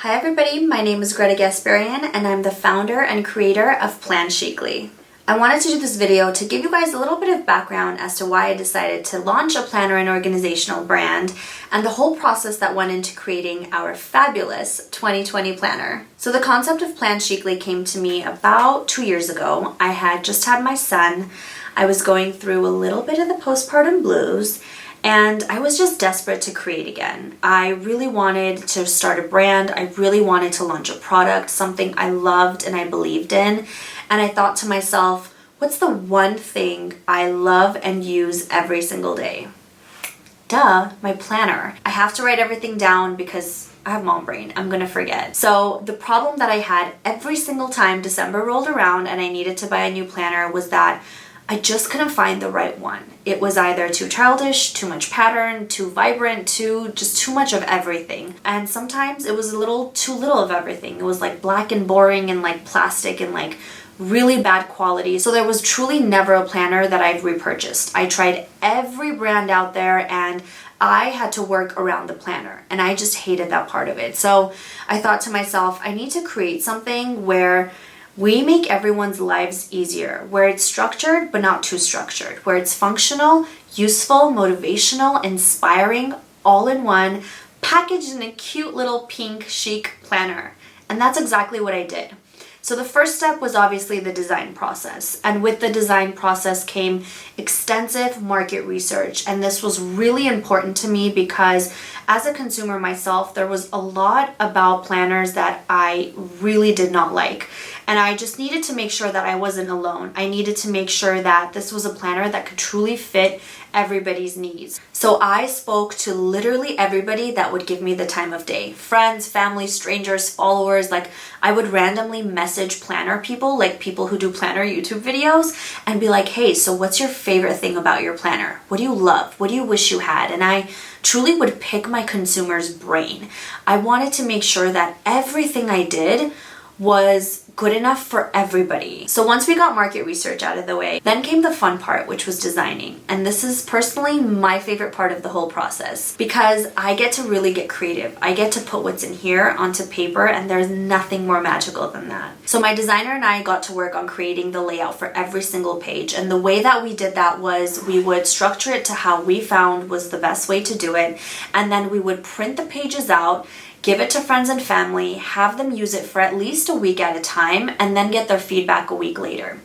Hi everybody, my name is Greta Gasparian and I'm the founder and creator of Chicly. I wanted to do this video to give you guys a little bit of background as to why I decided to launch a planner and organizational brand and the whole process that went into creating our fabulous 2020 planner. So the concept of Chicly came to me about 2 years ago. I had just had my son. I was going through a little bit of the postpartum blues and I was just desperate to create again. I really wanted to start a brand. I really wanted to launch a product, something I loved and I believed in. And I thought to myself, what's the one thing I love and use every single day? Duh, my planner. I have to write everything down because I have mom brain. I'm gonna forget. So the problem that I had every single time December rolled around and I needed to buy a new planner was that I just couldn't find the right one. It was either too childish, too much pattern, too vibrant, just too much of everything. And sometimes it was a little too little of everything. It was like black and boring and like plastic and like really bad quality. So there was truly never a planner that I've repurchased. I tried every brand out there and I had to work around the planner and I just hated that part of it. So I thought to myself, I need to create something where we make everyone's lives easier, where it's structured but not too structured, where it's functional, useful, motivational, inspiring, all in one, packaged in a cute little pink chic planner. And that's exactly what I did. So the first step was obviously the design process. And with the design process came extensive market research. And this was really important to me because as a consumer myself, there was a lot about planners that I really did not like. And I just needed to make sure that I wasn't alone. I needed to make sure that this was a planner that could truly fit everybody's needs. So I spoke to literally everybody that would give me the time of day. Friends, family, strangers, followers. Like I would randomly message planner people, like people who do planner YouTube videos, and be like, hey, so what's your favorite thing about your planner? What do you love? What do you wish you had? And I truly would pick my consumer's brain. I wanted to make sure that everything I did was good enough for everybody. So once we got market research out of the way, then came the fun part, which was designing. And this is personally my favorite part of the whole process because I get to really get creative. I get to put what's in here onto paper and there's nothing more magical than that. So my designer and I got to work on creating the layout for every single page. And the way that we did that was we would structure it to how we found was the best way to do it. And then we would print the pages out, give it to friends and family, have them use it for at least a week at a time, and then get their feedback a week later.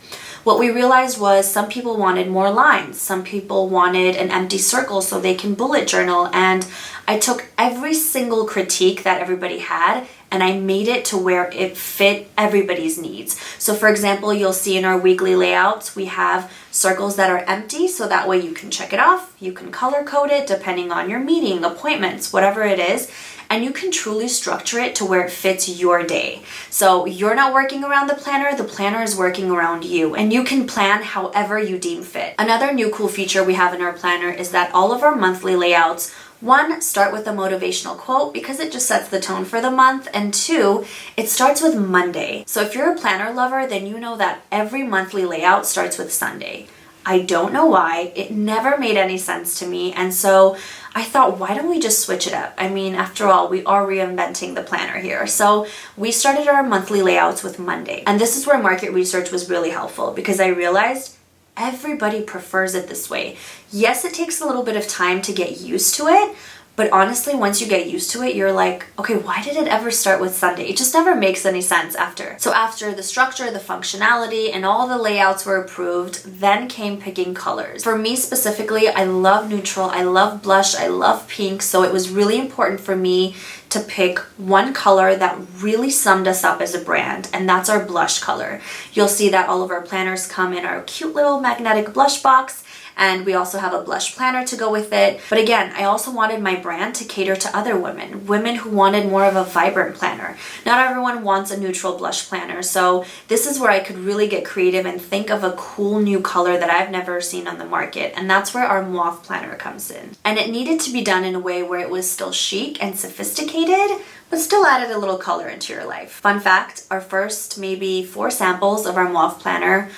What we realized was some people wanted more lines, some people wanted an empty circle so they can bullet journal, and I took every single critique that everybody had and I made it to where it fit everybody's needs. So for example, you'll see in our weekly layouts, we have circles that are empty so that way you can check it off, you can color code it depending on your meeting, appointments, whatever it is, and you can truly structure it to where it fits your day. So you're not working around the planner is working around you, and you can plan however you deem fit. Another new cool feature we have in our planner is that all of our monthly layouts, one, start with a motivational quote because it just sets the tone for the month, and two, it starts with Monday. So if you're a planner lover, then you know that every monthly layout starts with Sunday. I don't know why. It never made any sense to me. And so I thought, why don't we just switch it up? I mean, after all, we are reinventing the planner here. So we started our monthly layouts with Monday. And this is where market research was really helpful because I realized everybody prefers it this way. Yes, it takes a little bit of time to get used to it, but honestly, once you get used to it, you're like, okay, why did it ever start with Sunday? It just never makes any sense after. So after the structure, the functionality, and all the layouts were approved, then came picking colors. For me specifically, I love neutral, I love blush, I love pink, so it was really important for me to pick one color that really summed us up as a brand, and that's our blush color. You'll see that all of our planners come in our cute little magnetic blush box, and we also have a blush planner to go with it. But again, I also wanted my brand to cater to other women who wanted more of a vibrant planner. Not everyone wants a neutral blush planner, so this is where I could really get creative and think of a cool new color that I've never seen on the market, and that's where our mauve planner comes in. And it needed to be done in a way where it was still chic and sophisticated, but still added a little color into your life. Fun fact, our first maybe 4 samples of our mauve planner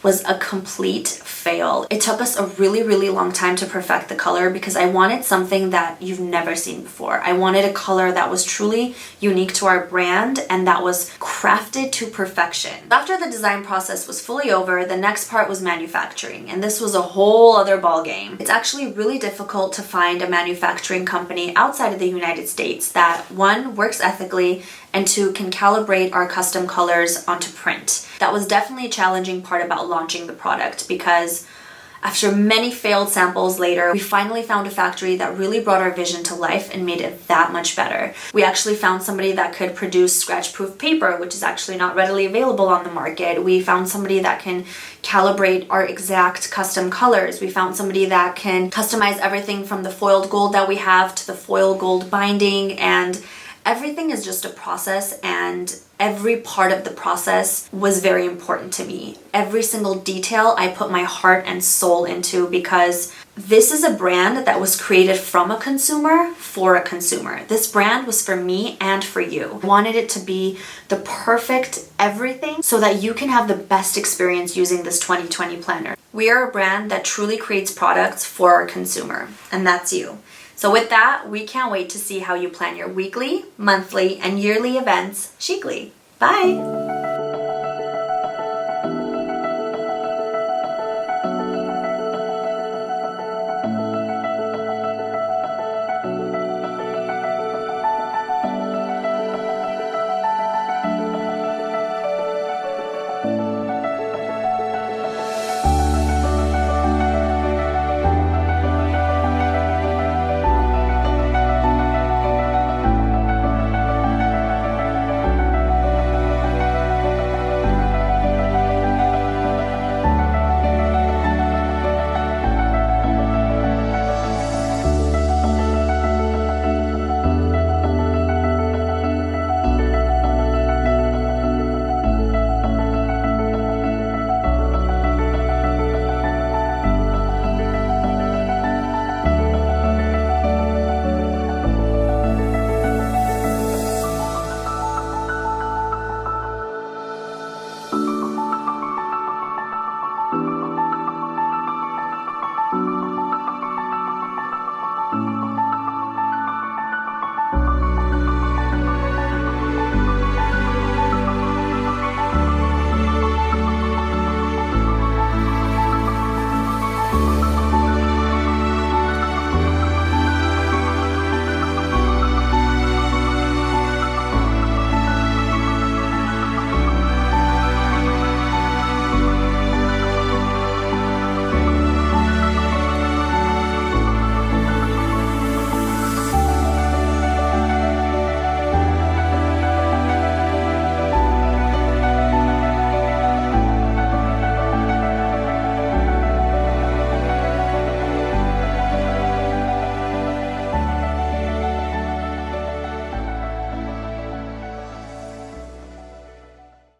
was a complete fail. It took us a really long time to perfect the color because I wanted something that you've never seen before. I wanted a color that was truly unique to our brand and that was crafted to perfection. After the design process was fully over, the next part was manufacturing, and this was a whole other ballgame. It's actually really difficult to find a manufacturing company outside of the United States that, one, works ethically, and two, can calibrate our custom colors onto print. That was definitely a challenging part about launching the product because after many failed samples later, we finally found a factory that really brought our vision to life and made it that much better. We actually found somebody that could produce scratch-proof paper, which is actually not readily available on the market. We found somebody that can calibrate our exact custom colors. We found somebody that can customize everything from the foiled gold that we have to the foil gold binding, and everything is just a process, and every part of the process was very important to me. Every single detail I put my heart and soul into because this is a brand that was created from a consumer for a consumer. This brand was for me and for you. I wanted it to be the perfect everything so that you can have the best experience using this 2020 planner. We are a brand that truly creates products for our consumer, and that's you. So with that, we can't wait to see how you plan your weekly, monthly, and yearly events Chicly. Bye!